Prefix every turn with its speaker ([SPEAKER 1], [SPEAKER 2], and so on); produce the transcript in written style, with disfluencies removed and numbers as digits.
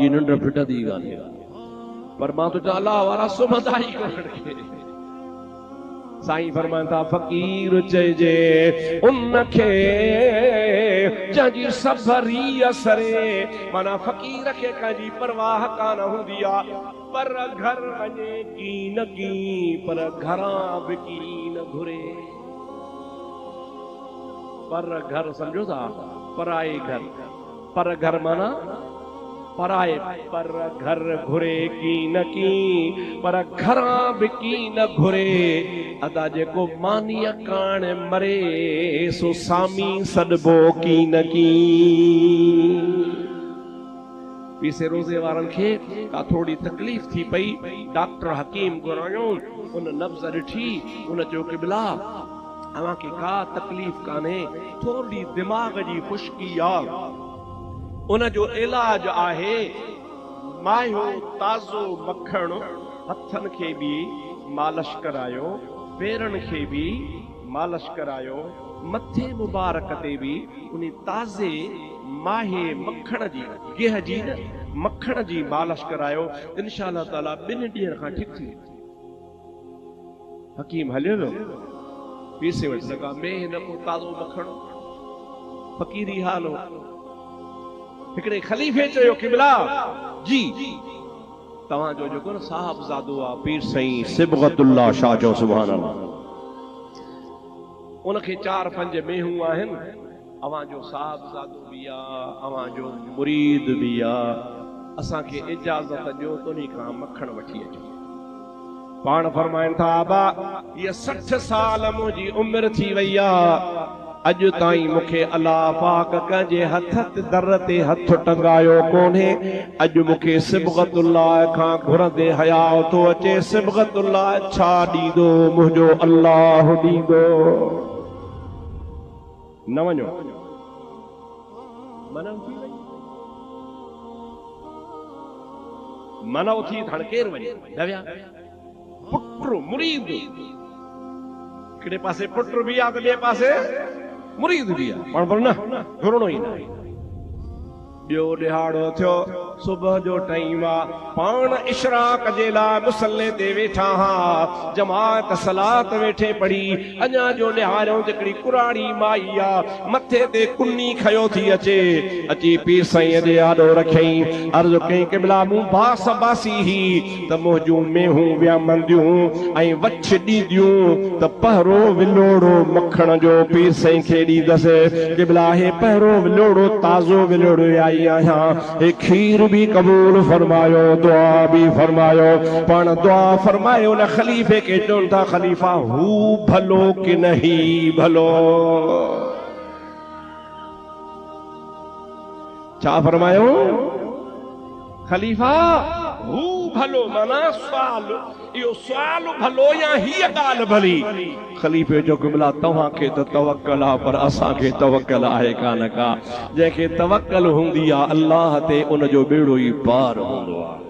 [SPEAKER 1] जी निंड फिटदी गाने पर मां तो अल्लाह वारा सुमंदा ही कोन साईं फरमान था फकीर चइजे उनखे जंहिंजी सबरी असरे माना फकीर खे कंहिंजी परवाह कान हूंदी आहे पर घर वञे की न की पर घरां बि की न घुरे पर घर समझो था पराए घर पर घर माना पराए पर घर घुरे की न की पर घरां बि की न घुरे अदा जेको मानीअ कान मरे सो सामी सॾबो की न की पीसे रोज़े वारनि खे का थोड़ी तकलीफ़ थी पई डॉक्टर हकीम घुरायो उन नब्ज़ ॾिठी उन चयो कि बिला अव्हांखे का तकलीफ़ कान्हे थोड़ी दिमाग़ जी खुश्की आहे उन जो इलाज आहे मायो ताज़ो मखण हथनि खे बि मालिश करायो पेरनि खे बि मालिश करायो मथे मुबारक ते बि उन ताज़े माहे मखण जी गिह जी मखण जी मालिश करायो इंशाअल्लाह ताला 2 ॾींहनि खां ठीक थी हकीम हलियो वियो पीसे वटि लॻा में हिन को ताज़ो मखण फ़क़ीरी हाल हिकिड़े ख़लीफ़े चयो क़िबला जी तव्हांजो जेको न साहिबज़ादो आहे पीर साईं सिबगतुल्लाह शाह जो सुभान अल्लाह उनखे 4-5 मेहूं आहिनि अव्हांजो साहिबज़ादो बि आहे अव्हांजो मुरीद बि आहे असांखे इजाज़त ॾियो त उन्ही खां मखण वठी अचो पाण फरमाइनि था आबा ये 60 साल मुंहिंजी उमिरि थी वई आहे अॼु ताईं मूंखे अलाह पाक कंहिंजे हथ ते दर ते हथ टंगायो कोन्हे अॼु मूंखे सिबगतुल्लाह खां घुरंदे हया थो अचे सिबगतुल्लाह छा ॾींदो मुंहिंजो अल्लाह ॾींदो न वञो मना उथी हाणे केरु वञे दविया पुट मुरीद हिकिड़े पासे पुट बि आहे त ॿिए पासे मुरीद भी है पर न घुरणो ही ना ॿियो ॾिहाड़ो थियो सुबह जो टाइम आहे पाण इशराक जे लाइ मुसल्ले ते वेठा हा जमात सलात वेठे पढ़ी अञा जो ॾिहाड़ो हिकिड़ी कुराड़ी माई आहे मथे ते कुन्नी खयो थी अचे अची पीर साईं जे आॾो रखियईं अर्ज़ कई क़िबला मूं बास बासी ही त मुंहिंजूं मेहूं वियामंदियूं ऐं वछ ॾींदियूं त पहिरो विलोड़ो मखण जो पीर साईं खे ॾींदसि क़िबला हे पहिरो विलोड़ो ताज़ो विलोड़ो आई आहियां हे खीर भी कबूल फरमायो दुआ भी फरमायो पण दुआ फरमायो न खलीफे के चवनि था खलीफा हू भलो कि नहीं भलो छा फरमायो खलीफा हू भलो माना सवाल इहो सवाल भलो या हीअ ॻाल्हि भली खलीफे जो क़िबला तव्हांखे त तवक्कल आहे पर असांखे तवक्कल आहे कान का जंहिंखे तवक्कल हूंदी आहे अल्लाह ते उन जो बेड़ो ई पार हूंदो आहे